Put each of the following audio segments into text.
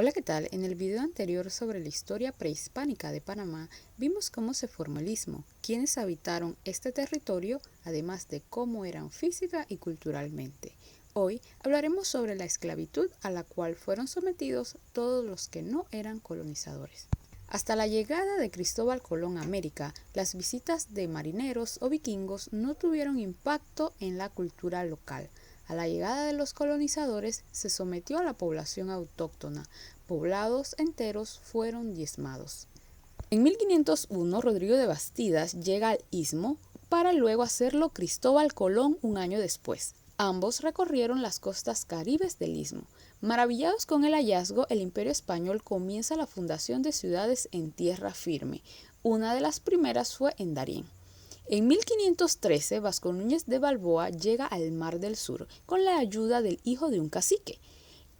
Hola, ¿qué tal? En el video anterior sobre la historia prehispánica de Panamá, vimos cómo se formó el istmo, quiénes habitaron este territorio, además de cómo eran física y culturalmente. Hoy hablaremos sobre la esclavitud a la cual fueron sometidos todos los que no eran colonizadores. Hasta la llegada de Cristóbal Colón a América, las visitas de marineros o vikingos no tuvieron impacto en la cultura local. A la llegada de los colonizadores se sometió a la población autóctona. Poblados enteros fueron diezmados. En 1501, Rodrigo de Bastidas llega al istmo para luego hacerlo Cristóbal Colón un año después. Ambos recorrieron las costas caribes del istmo. Maravillados con el hallazgo, el Imperio Español comienza la fundación de ciudades en tierra firme. Una de las primeras fue en Darién. En 1513, Vasco Núñez de Balboa llega al Mar del Sur con la ayuda del hijo de un cacique.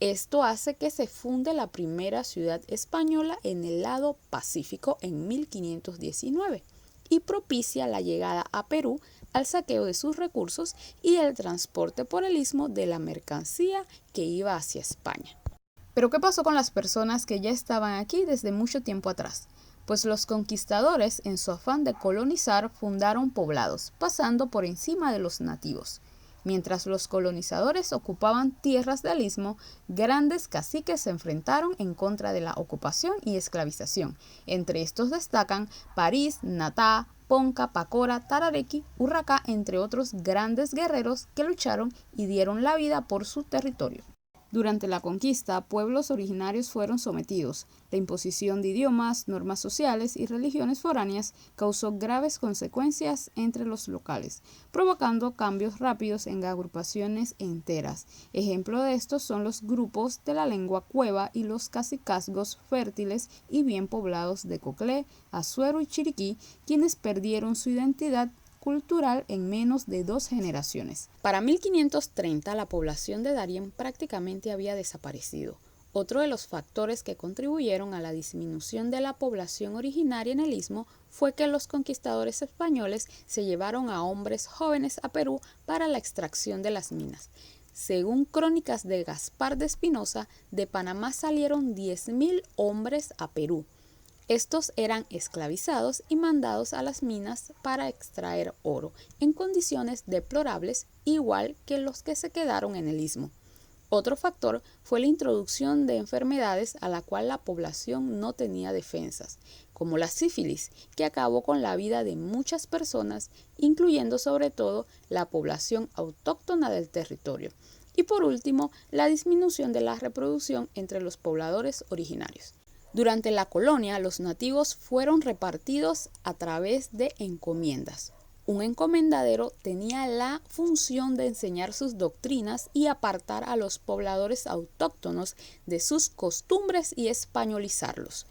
Esto hace que se funde la primera ciudad española en el lado Pacífico en 1519 y propicia la llegada a Perú al saqueo de sus recursos y el transporte por el istmo de la mercancía que iba hacia España. Pero ¿qué pasó con las personas que ya estaban aquí desde mucho tiempo atrás? Pues los conquistadores, en su afán de colonizar, fundaron poblados, pasando por encima de los nativos. Mientras los colonizadores ocupaban tierras del istmo, grandes caciques se enfrentaron en contra de la ocupación y esclavización. Entre estos destacan París, Natá, Ponca, Pacora, Tararequi, Urracá, entre otros grandes guerreros que lucharon y dieron la vida por su territorio. Durante la conquista, pueblos originarios fueron sometidos. La imposición de idiomas, normas sociales y religiones foráneas causó graves consecuencias entre los locales, provocando cambios rápidos en agrupaciones enteras. Ejemplo de estos son los grupos de la lengua cueva y los cacicazgos fértiles y bien poblados de Coclé, Azuero y Chiriquí, quienes perdieron su identidad cultural en menos de 2 generaciones. Para 1530 la población de Darién prácticamente había desaparecido. Otro de los factores que contribuyeron a la disminución de la población originaria en el istmo fue que los conquistadores españoles se llevaron a hombres jóvenes a Perú para la extracción de las minas. Según crónicas de Gaspar de Espinosa, de Panamá salieron 10.000 hombres a Perú. Estos eran esclavizados y mandados a las minas para extraer oro, en condiciones deplorables, igual que los que se quedaron en el istmo. Otro factor fue la introducción de enfermedades a la cual la población no tenía defensas, como la sífilis, que acabó con la vida de muchas personas, incluyendo sobre todo la población autóctona del territorio. Y por último, la disminución de la reproducción entre los pobladores originarios. Durante la colonia, los nativos fueron repartidos a través de encomiendas. Un encomendadero tenía la función de enseñar sus doctrinas y apartar a los pobladores autóctonos de sus costumbres y españolizarlos.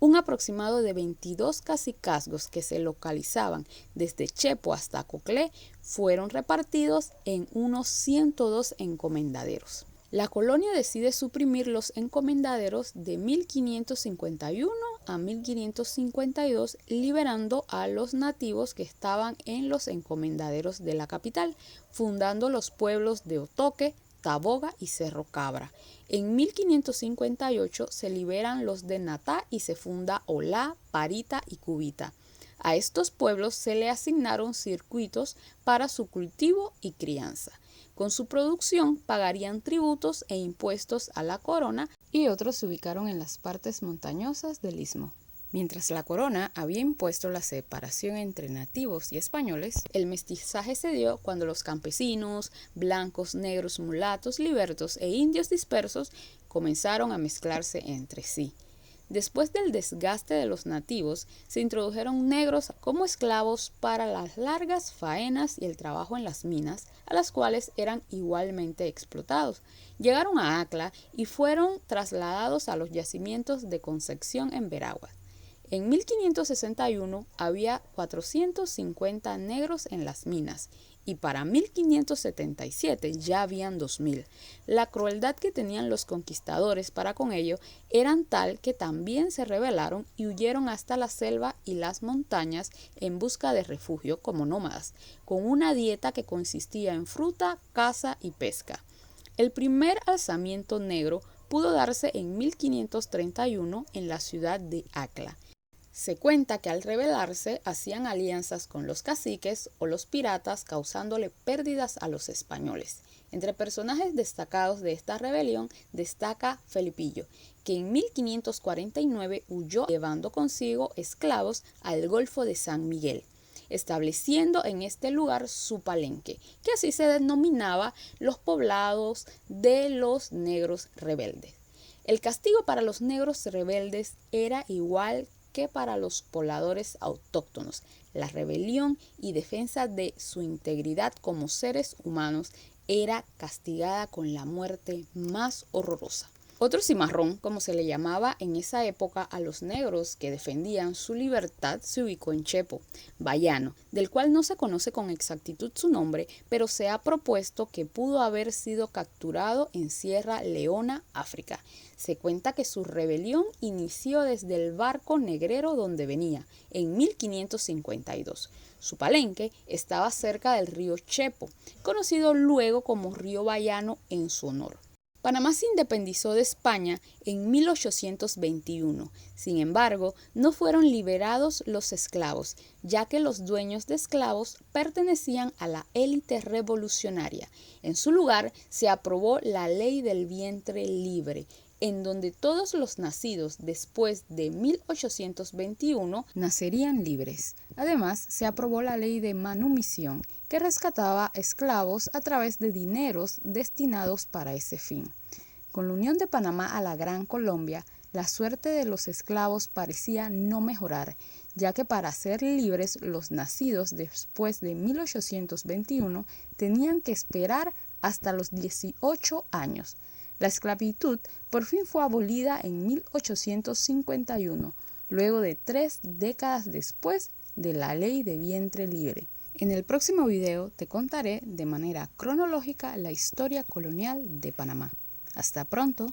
Un aproximado de 22 cacicazgos que se localizaban desde Chepo hasta Coclé fueron repartidos en unos 102 encomendaderos. La colonia decide suprimir los encomendaderos de 1551 a 1552, liberando a los nativos que estaban en los encomendaderos de la capital, fundando los pueblos de Otoque, Taboga y Cerro Cabra. En 1558 se liberan los de Natá y se funda Olá, Parita y Cubita. A estos pueblos se le asignaron circuitos para su cultivo y crianza. Con su producción pagarían tributos e impuestos a la corona y otros se ubicaron en las partes montañosas del istmo. Mientras la corona había impuesto la separación entre nativos y españoles, el mestizaje se dio cuando los campesinos, blancos, negros, mulatos, libertos e indios dispersos comenzaron a mezclarse entre sí. Después del desgaste de los nativos, se introdujeron negros como esclavos para las largas faenas y el trabajo en las minas, a las cuales eran igualmente explotados. Llegaron a Acla y fueron trasladados a los yacimientos de Concepción en Veraguas. En 1561 había 450 negros en las minas y para 1577 ya habían 2.000. La crueldad que tenían los conquistadores para con ello eran tal que también se rebelaron y huyeron hasta la selva y las montañas en busca de refugio como nómadas, con una dieta que consistía en fruta, caza y pesca. El primer alzamiento negro pudo darse en 1531 en la ciudad de Acla. Se cuenta que al rebelarse hacían alianzas con los caciques o los piratas, causándole pérdidas a los españoles. Entre personajes destacados de esta rebelión destaca Felipillo, que en 1549 huyó llevando consigo esclavos al Golfo de San Miguel, estableciendo en este lugar su palenque, que así se denominaba los poblados de los negros rebeldes. El castigo para los negros rebeldes era igual que para los pobladores autóctonos. La rebelión y defensa de su integridad como seres humanos era castigada con la muerte más horrorosa. Otro cimarrón, como se le llamaba en esa época a los negros que defendían su libertad, se ubicó en Chepo, Bayano, del cual no se conoce con exactitud su nombre, pero se ha propuesto que pudo haber sido capturado en Sierra Leona, África. Se cuenta que su rebelión inició desde el barco negrero donde venía, en 1552. Su palenque estaba cerca del río Chepo, conocido luego como río Bayano en su honor. Panamá se independizó de España en 1821. Sin embargo, no fueron liberados los esclavos, ya que los dueños de esclavos pertenecían a la élite revolucionaria. En su lugar, se aprobó la ley del vientre libre, en donde todos los nacidos después de 1821 nacerían libres. Además, se aprobó la ley de manumisión, que rescataba esclavos a través de dineros destinados para ese fin. Con la unión de Panamá a la Gran Colombia, la suerte de los esclavos parecía no mejorar, ya que para ser libres los nacidos después de 1821 tenían que esperar hasta los 18 años. La esclavitud por fin fue abolida en 1851, luego de 3 décadas después de la ley de vientre libre. En el próximo video te contaré de manera cronológica la historia colonial de Panamá. Hasta pronto.